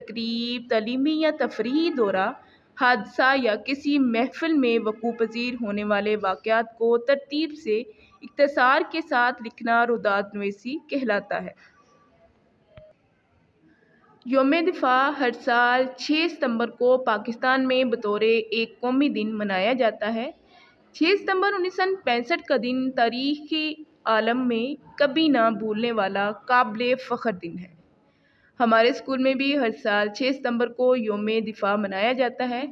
تقریب، تعلیمی یا تفریحی دورہ، حادثہ یا کسی محفل میں وقوع پذیر ہونے والے واقعات کو ترتیب سے اختصار کے ساتھ لکھنا روداد نویسی کہلاتا ہے۔ یوم دفاع ہر سال 6 ستمبر کو پاکستان میں بطور ایک قومی دن منایا جاتا ہے۔ 6 ستمبر 1965 کا دن تاریخی عالم میں کبھی نہ بھولنے والا قابل فخر دن ہے۔ ہمارے اسکول میں بھی ہر سال 6 ستمبر کو یوم دفاع منایا جاتا ہے۔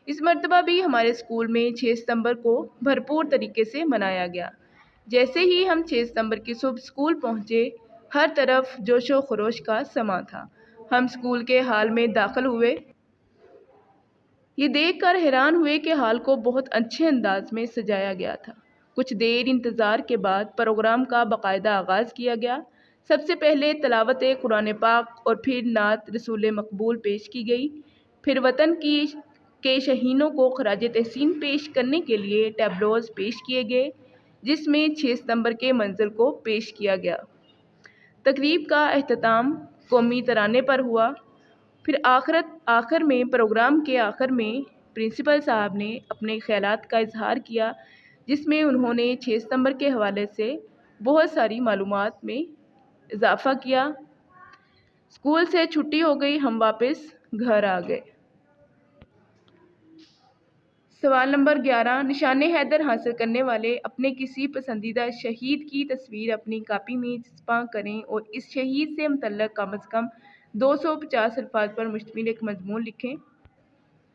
اس مرتبہ بھی ہمارے اسکول میں 6 ستمبر کو بھرپور طریقے سے منایا گیا۔ جیسے ہی ہم 6 ستمبر کی صبح اسکول پہنچے، ہر طرف جوش و خروش کا سماں تھا۔ ہم اسکول کے ہال میں داخل ہوئے۔ یہ دیکھ کر حیران ہوئے کہ ہال کو بہت اچھے انداز میں سجایا گیا تھا۔ کچھ دیر انتظار کے بعد پروگرام کا باقاعدہ آغاز کیا گیا۔ سب سے پہلے تلاوت قرآن پاک اور پھر نعت رسول مقبول پیش کی گئی۔ پھر وطن کے شہینوں کو خراج تحسین پیش کرنے کے لیے ٹیبلوز پیش کیے گئے، جس میں 6 ستمبر کے منظر کو پیش کیا گیا۔ تقریب کا اختتام قومی ترانے پر ہوا۔ پھر آخر میں پروگرام کے آخر میں پرنسپل صاحب نے اپنے خیالات کا اظہار کیا، جس میں انہوں نے 6 ستمبر کے حوالے سے بہت ساری معلومات میں اضافہ کیا۔ اسکول سے چھٹی ہو گئی، ہم واپس گھر آ گئے۔ سوال نمبر 11، نشان حیدر حاصل کرنے والے اپنے کسی پسندیدہ شہید کی تصویر اپنی کاپی میں چسپاں کریں اور اس شہید سے متعلق کم از کم 250 الفاظ پر مشتمل ایک مضمون لکھیں۔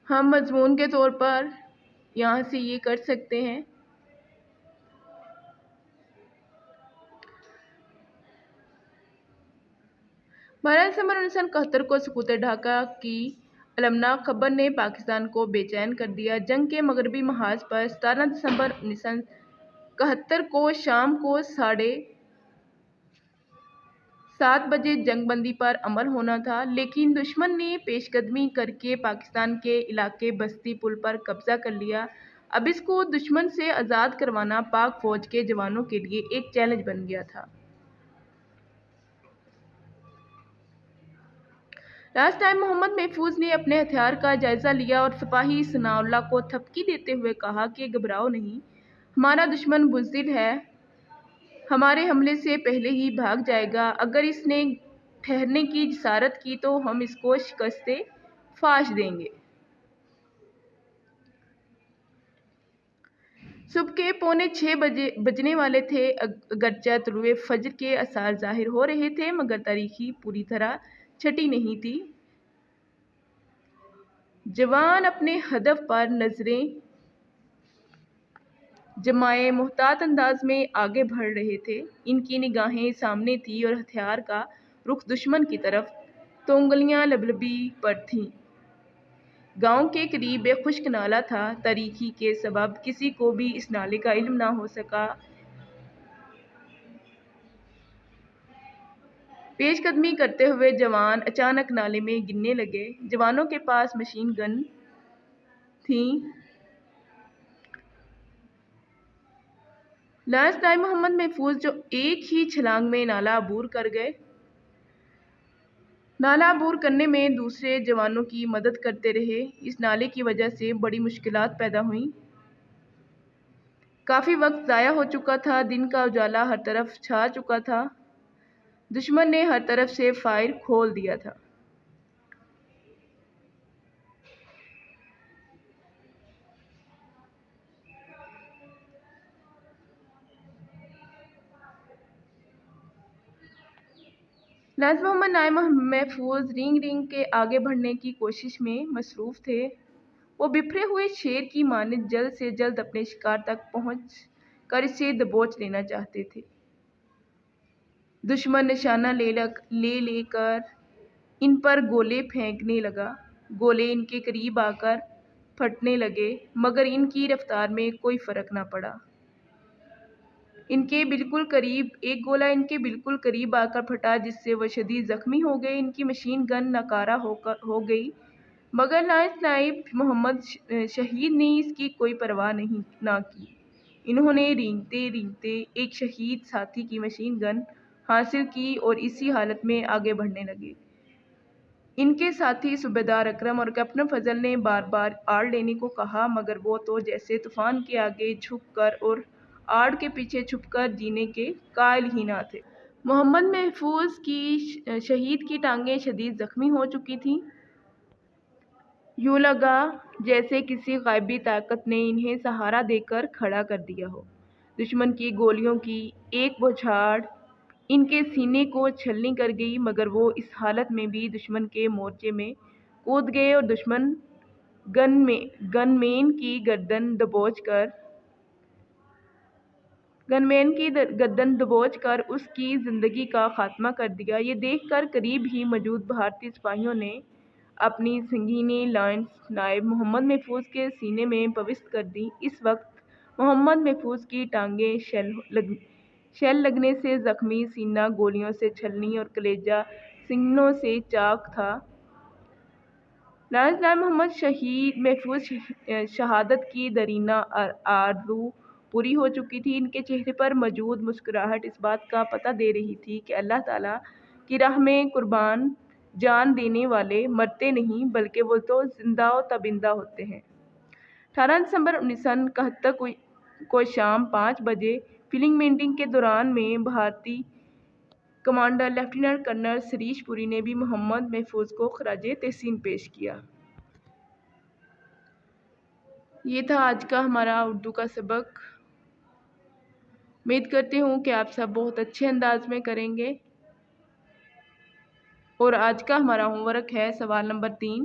ہم مضمون کے طور پر یہاں سے یہ کر سکتے ہیں: 12 دسمبر 1971 کو سقوط ڈھاکہ کی المناک خبر نے پاکستان کو بے چین کر دیا۔ جنگ کے مغربی محاذ پر 17 دسمبر 1971 کو شام کو 7:30 بجے جنگ بندی پر عمل ہونا تھا، لیکن دشمن نے پیش قدمی کر کے پاکستان کے علاقے بستی پل پر قبضہ کر لیا۔ اب اس کو دشمن سے آزاد کروانا پاک فوج کے جوانوں کے لیے ایک چیلنج بن گیا تھا۔ لاسٹ ٹائم محمد محفوظ نے اپنے ہتھیار کا جائزہ لیا اور سپاہی ثناء اللہ کو تھپکی دیتے ہوئے کہا کہ گھبراؤ نہیں، ہمارا دشمن بزدل ہے، ہمارے حملے سے پہلے ہی بھاگ جائے گا۔ اگر اس نے ٹھہرنے کی جسارت کی تو ہم اس کو شکست فاش دیں گے۔ صبح کے 5:45 بجنے والے تھے۔ اگرچہ طلوع فجر کے آثار ظاہر ہو رہے تھے، مگر تاریکی پوری طرح چھٹی نہیں تھی۔ جوان اپنے ہدف پر نظریں جمائے محتاط انداز میں آگے بڑھ رہے تھے۔ ان کی نگاہیں سامنے تھیں اور ہتھیار کا رخ دشمن کی طرف، تو انگلیاں لبلبی پر تھیں۔ گاؤں کے قریب ایک خشک نالہ تھا۔ تاریکی کے سبب کسی کو بھی اس نالے کا علم نہ ہو سکا۔ پیش قدمی کرتے ہوئے جوان اچانک نالے میں گرنے لگے۔ جوانوں کے پاس مشین گن تھیں۔ لاسٹ ٹائم محمد محفوظ جو ایک ہی چھلانگ میں نالہ عبور کر گئے۔ نالہ عبور کرنے میں دوسرے جوانوں کی مدد کرتے رہے۔ اس نالے کی وجہ سے بڑی مشکلات پیدا ہوئیں۔ کافی وقت ضائع ہو چکا تھا۔ دن کا اجالا ہر طرف چھا چکا تھا۔ دشمن نے ہر طرف سے فائر کھول دیا تھا۔ لاسٹ محمد نائب محفوظ رنگ کے آگے بڑھنے کی کوشش میں مصروف تھے۔ وہ بپھرے ہوئے شیر کی مانند جلد سے جلد اپنے شکار تک پہنچ کر اسے دبوچ لینا چاہتے تھے۔ دشمن نشانہ لے کر ان پر گولے پھینکنے لگا۔ گولے ان کے قریب آ کر پھٹنے لگے، مگر ان کی رفتار میں کوئی فرق نہ پڑا۔ ایک گولہ ان کے بالکل قریب آ کر پھٹا، جس سے وہ شدید زخمی ہو گئے۔ ان کی مشین گن ناکارہ ہو گئی، مگر لاسٹ نائب محمد شہید نے اس کی کوئی پرواہ نہ کی۔ انہوں نے رینگتے ایک شہید ساتھی کی مشین گن حاصل کی اور اسی حالت میں آگے بڑھنے لگے۔ ان کے ساتھی صوبیدار اکرم اور کیپٹن فضل نے بار بار آڑ لینے کو کہا، مگر وہ تو جیسے طوفان کے آگے جھک کر اور آڑ کے پیچھے چھپ کر جینے کے قائل ہی نہ تھے۔ محمد محفوظ کی شہید کی ٹانگیں شدید زخمی ہو چکی تھیں۔ یوں لگا جیسے کسی غائبی طاقت نے انہیں سہارا دے کر کھڑا کر دیا ہو۔ دشمن کی گولیوں کی ایک بوچھاڑ ان کے سینے کو چھلنی کر گئی، مگر وہ اس حالت میں بھی دشمن کے مورچے میں کود گئے اور دشمن گن مین کی گردن دبوچ کر اس کی زندگی کا خاتمہ کر دیا۔ یہ دیکھ کر قریب ہی موجود بھارتی سپاہیوں نے اپنی سنگینی لانس نائب محمد محفوظ کے سینے میں پوست کر دیں۔ اس وقت محمد محفوظ کی ٹانگیں شیل لگنے سے زخمی، سینہ گولیوں سے چھلنی اور کلیجہ سنگنوں سے چاک تھا۔ لانس نائب محمد محفوظ شہادت کی دیرینہ آرزو پوری ہو چکی تھی۔ ان کے چہرے پر موجود مسکراہٹ اس بات کا پتہ دے رہی تھی کہ اللہ تعالیٰ کی راہ میں قربان جان دینے والے مرتے نہیں، بلکہ وہ تو زندہ و تابندہ ہوتے ہیں۔ 18 دسمبر 1971 کو شام 5 بجے فلیگ میٹنگ کے دوران میں بھارتی کمانڈر لیفٹیننٹ کرنل سریش پوری نے بھی محمد محفوظ کو خراج تحسین پیش کیا۔ یہ تھا آج کا ہمارا اردو کا سبق۔ امید کرتی ہوں کہ آپ سب بہت اچھے انداز میں کریں گے۔ اور آج کا ہمارا ہوم ورک ہے سوال نمبر 3۔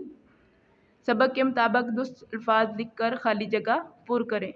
سبق کے مطابق درست الفاظ لکھ کر خالی جگہ پر کریں۔